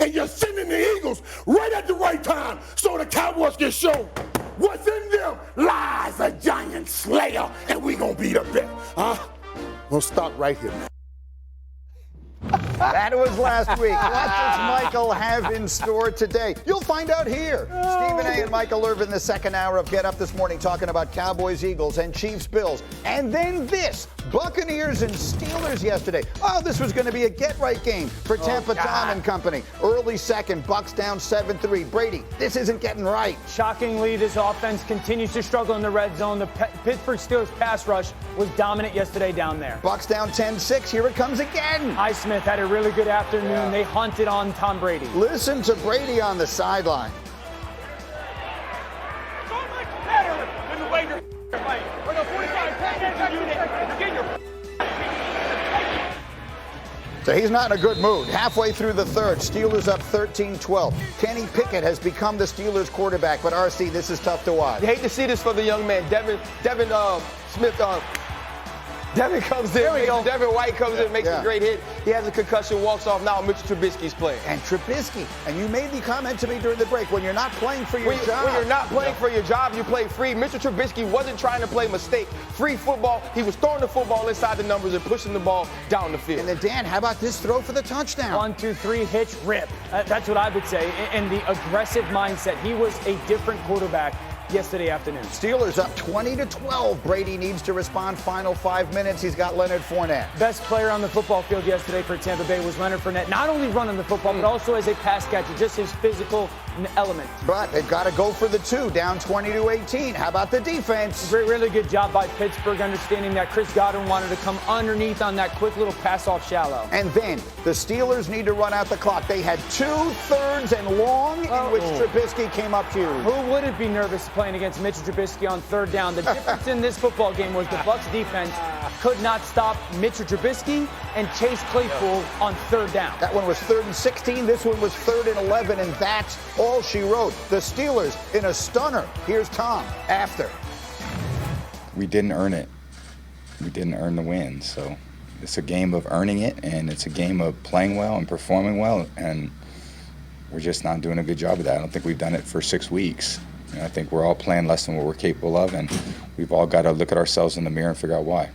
and you're sending the Eagles right at the right time so the Cowboys can show what's in them lies a giant slayer, and we gonna be the best. We'll stop right here, man. That was last week. What does Michael have in store today? You'll find out here. Stephen A. and Michael Irvin, the second hour of Get Up this morning, talking about Cowboys, Eagles, and Chiefs, Bills. And then this, Buccaneers and Steelers yesterday. Oh, this was going to be a get-right game for Tampa Tom and company. Early second, Bucs down 7-3. Brady, this isn't getting right. Shockingly, this offense continues to struggle in the red zone. The Pittsburgh Steelers pass rush was dominant yesterday down there. Bucs down 10-6. Here it comes again. Highsmith had a really good afternoon. Yeah. They hunted on Tom Brady. Listen to Brady on the sideline. So much better than the way you're playing. With a 45 unit, you're getting your So he's not in a good mood. Halfway through the third, Steelers up 13-12. Kenny Pickett has become the Steelers quarterback, but RC, this is tough to watch. You hate to see this for the young man. Devin Smith. Devin comes in. Devin White comes in, makes a great hit. He has a concussion, walks off. Now Mitchell Trubisky's playing. And Trubisky. And you made the comment to me during the break, when you're not playing for your job. When you're not playing for your job, you play free. Mitchell Trubisky wasn't trying to play mistake-free football. He was throwing the football inside the numbers and pushing the ball down the field. And then, Dan, how about this throw for the touchdown? 1, 2, 3, hitch, rip. That's what I would say. And the aggressive mindset. He was a different quarterback yesterday afternoon. Steelers up 20-12. Brady needs to respond. Final 5 minutes. He's got Leonard Fournette. Best player on the football field yesterday for Tampa Bay was Leonard Fournette. Not only running the football, but also as a pass catcher, just his physical element. But they've got to go for the two, down 20-18. How about the defense? Really good job by Pittsburgh, understanding that Chris Godwin wanted to come underneath on that quick little pass off shallow. And then the Steelers need to run out the clock. They had 2 thirds and long in which Trubisky came up huge. Who wouldn't be nervous playing against Mitchell Trubisky on third down? The difference in this football game was the Bucs defense could not stop Mitchell Trubisky and Chase Claypool on third down. That one was 3rd and 16. This one was 3rd and 11, and that's all she wrote. The Steelers in a stunner. Here's Tom after. We didn't earn it. We didn't earn the win. So it's a game of earning it, and it's a game of playing well and performing well, and we're just not doing a good job of that. I don't think we've done it for 6 weeks. I think we're all playing less than what we're capable of, and we've all got to look at ourselves in the mirror and figure out why.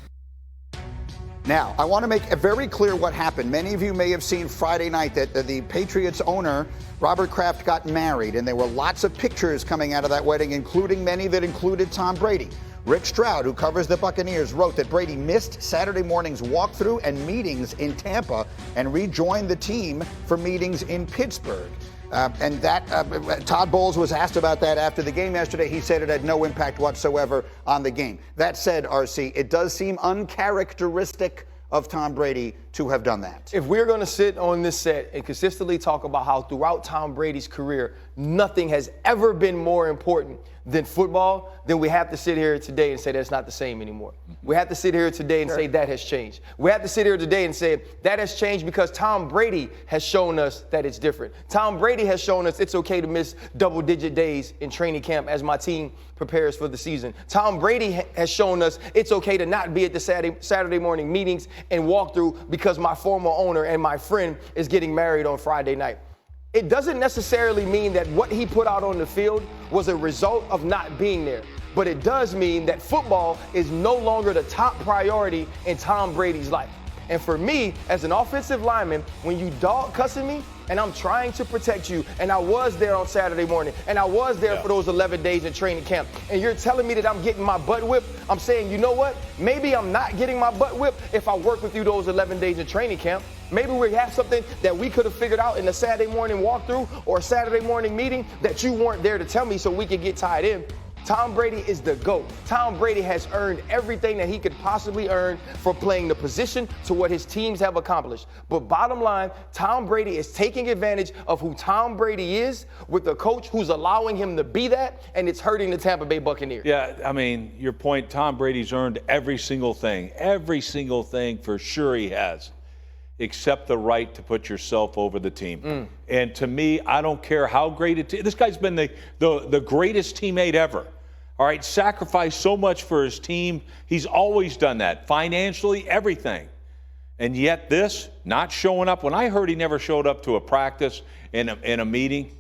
Now, I want to make it very clear what happened. Many of you may have seen Friday night that the Patriots owner, Robert Kraft, got married, and there were lots of pictures coming out of that wedding, including many that included Tom Brady. Rick Stroud, who covers the Buccaneers, wrote that Brady missed Saturday morning's walkthrough and meetings in Tampa and rejoined the team for meetings in Pittsburgh. Todd Bowles was asked about that after the game yesterday. He said it had no impact whatsoever on the game. That said, RC, it does seem uncharacteristic of Tom Brady to have done that. If we're going to sit on this set and consistently talk about how throughout Tom Brady's career, nothing has ever been more important than football, then we have to sit here today and say that's not the same anymore. We have to sit here today and say that has changed. We have to sit here today and say that has changed because Tom Brady has shown us that it's different. Tom Brady has shown us it's okay to miss double-digit days in training camp as my team prepares for the season. Tom Brady has shown us it's okay to not be at the Saturday morning meetings and walk through because my former owner and my friend is getting married on Friday night. It doesn't necessarily mean that what he put out on the field was a result of not being there. But it does mean that football is no longer the top priority in Tom Brady's life. And for me, as an offensive lineman, when you dog cussing me and I'm trying to protect you, and I was there on Saturday morning, and I was there for those 11 days in training camp, and you're telling me that I'm getting my butt whipped, I'm saying, you know what? Maybe I'm not getting my butt whipped if I work with you those 11 days in training camp. Maybe we have something that we could have figured out in a Saturday morning walkthrough or a Saturday morning meeting that you weren't there to tell me so we could get tied in. Tom Brady is the GOAT. Tom Brady has earned everything that he could possibly earn for playing the position to what his teams have accomplished. But bottom line, Tom Brady is taking advantage of who Tom Brady is with a coach who's allowing him to be that, and it's hurting the Tampa Bay Buccaneers. Yeah, I mean, your point, Tom Brady's earned every single thing for sure he has, except the right to put yourself over the team. And to me, I don't care how great it is. This guy's been the greatest teammate ever. All right, sacrificed so much for his team. He's always done that, financially, everything. And yet this, not showing up. When I heard he never showed up to a practice in a meeting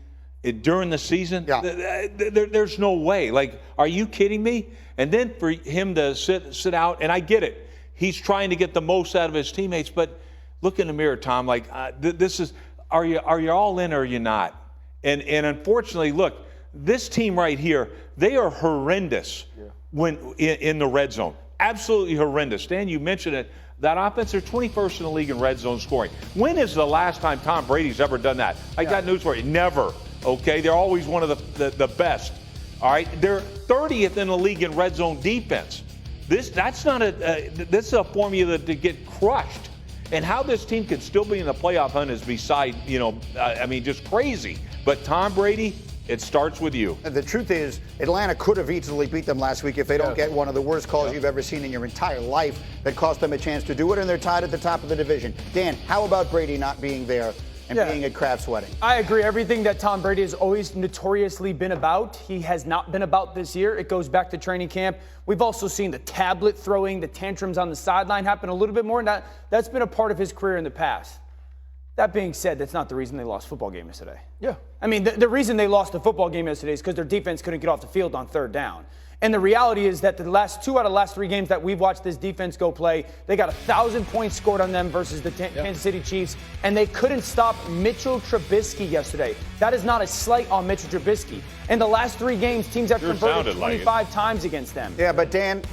during the season, there's no way. Like, are you kidding me? And then for him to sit out, and I get it. He's trying to get the most out of his teammates, but look in the mirror, Tom. Like, this is, are you all in or are you not? And unfortunately, look, this team right here, they are horrendous when in the red zone. Absolutely horrendous. Dan, you mentioned it. That offense, they're 21st in the league in red zone scoring. When is the last time Tom Brady's ever done that? I got news for you. Never. Okay? They're always one of the best. All right? They're 30th in the league in red zone defense. This is a formula to get crushed. And how this team can still be in the playoff hunt is beside, just crazy. But Tom Brady, it starts with you. The truth is, Atlanta could have easily beat them last week if they don't get one of the worst calls you've ever seen in your entire life that cost them a chance to do it, and they're tied at the top of the division. Dan, how about Brady not being there and being at Kraft's wedding? I agree. Everything that Tom Brady has always notoriously been about, he has not been about this year. It goes back to training camp. We've also seen the tablet throwing, the tantrums on the sideline happen a little bit more, and that's been a part of his career in the past. That being said, that's not the reason they lost the football game yesterday. Yeah. I mean, the reason they lost the football game yesterday is because their defense couldn't get off the field on third down. And the reality is that the last 2 out of the last 3 games that we've watched this defense go play, they got 1,000 points scored on them versus the Kansas City Chiefs, and they couldn't stop Mitchell Trubisky yesterday. That is not a slight on Mitchell Trubisky. In the last 3 games, teams have converted 25 times against them. Yeah, but Dan,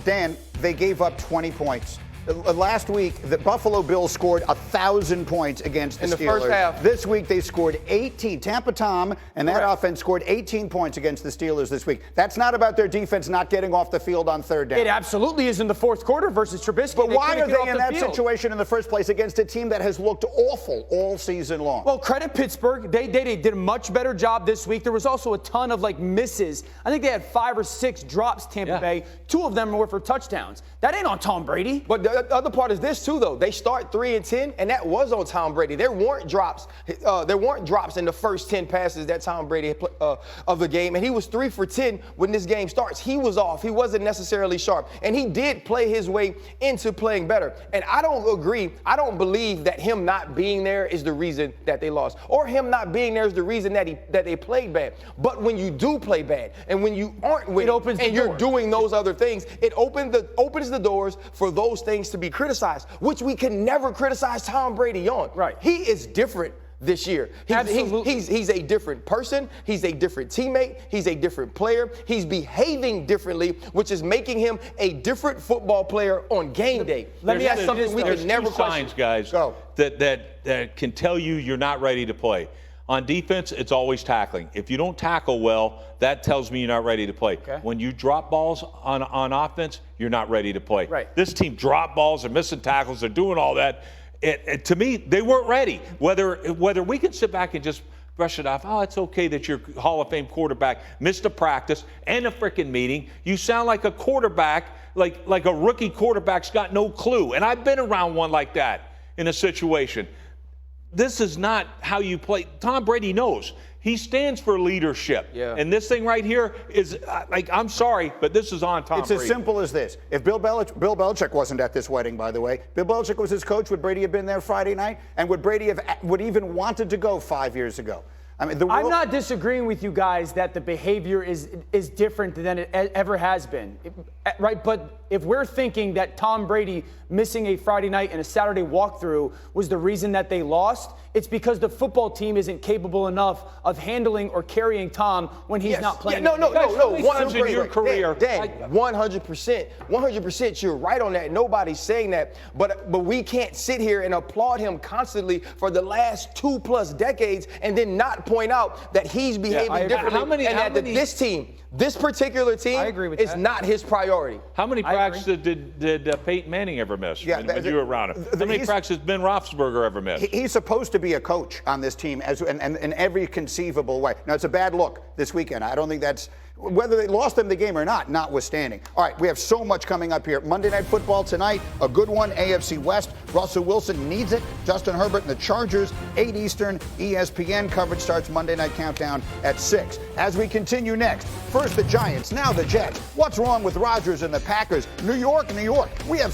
they gave up 20 points. Last week, the Buffalo Bills scored 1,000 points against the Steelers. In the first half. This week, they scored 18. Tampa Tom and that offense scored 18 points against the Steelers this week. That's not about their defense not getting off the field on third down. It absolutely is in the fourth quarter versus Trubisky. But why are they in that situation in the first place against a team that has looked awful all season long? Well, credit Pittsburgh. They did a much better job this week. There was also a ton of misses. I think they had 5 or 6 drops, Tampa Bay. 2 of them were for touchdowns. That ain't on Tom Brady. But the other part is this too, though. They start 3-10, and that was on Tom Brady. There weren't drops. There weren't drops in the first 10 passes that Tom Brady of the game, and he was 3 for 10 when this game starts. He was off. He wasn't necessarily sharp, and he did play his way into playing better. And I don't agree. I don't believe that him not being there is the reason that they lost, or him not being there is the reason that they played bad. But when you do play bad, and when you aren't winning, and you're doing those other things, it opens the doors for those things to be criticized, which we can never criticize Tom Brady on. Right. He is different this year. He's a different person. He's a different teammate. He's a different player. He's behaving differently, which is making him a different football player on game day. Let me ask you something we can never question. Signs, guys, that can tell you you're not ready to play. On defense, it's always tackling. If you don't tackle well, that tells me you're not ready to play. Okay. When you drop balls on offense, you're not ready to play. Right. This team drop balls, they're missing tackles, they're doing all that. To me, they weren't ready. Whether we can sit back and just brush it off, it's okay that your Hall of Fame quarterback missed a practice and a freaking meeting. You sound like a quarterback, like a rookie quarterback's got no clue. And I've been around one like that in a situation. This is not how you play. Tom Brady knows. He stands for leadership. Yeah. And this thing right here is, I'm sorry, but this is on Tom Brady. It's as simple as this. If Bill Belichick wasn't at this wedding, by the way, Bill Belichick was his coach, would Brady have been there Friday night? And would Brady would even wanted to go 5 years ago? I mean, I'm not disagreeing with you guys that the behavior is different than it ever has been, right? But if we're thinking that Tom Brady missing a Friday night and a Saturday walkthrough was the reason that they lost, it's because the football team isn't capable enough of handling or carrying Tom when he's not playing. No. 100% in your career. Dan, 100%. You're right on that. Nobody's saying that. But we can't sit here and applaud him constantly for the last 2+ decades and then not point out that he's behaving differently. This particular team is not his priority. How many practices did Peyton Manning ever miss when you were around him? How many practices Ben Roethlisberger ever missed? He's supposed to be a coach on this team and in every conceivable way. Now, it's a bad look this weekend. I don't think that's whether they lost them the game or not, notwithstanding. All right, we have so much coming up here. Monday Night Football tonight, a good one, AFC West. Russell Wilson needs it. Justin Herbert and the Chargers, 8 Eastern. ESPN coverage starts Monday Night Countdown at 6. As we continue next, first the Giants, now the Jets. What's wrong with Rodgers and the Packers? New York. We have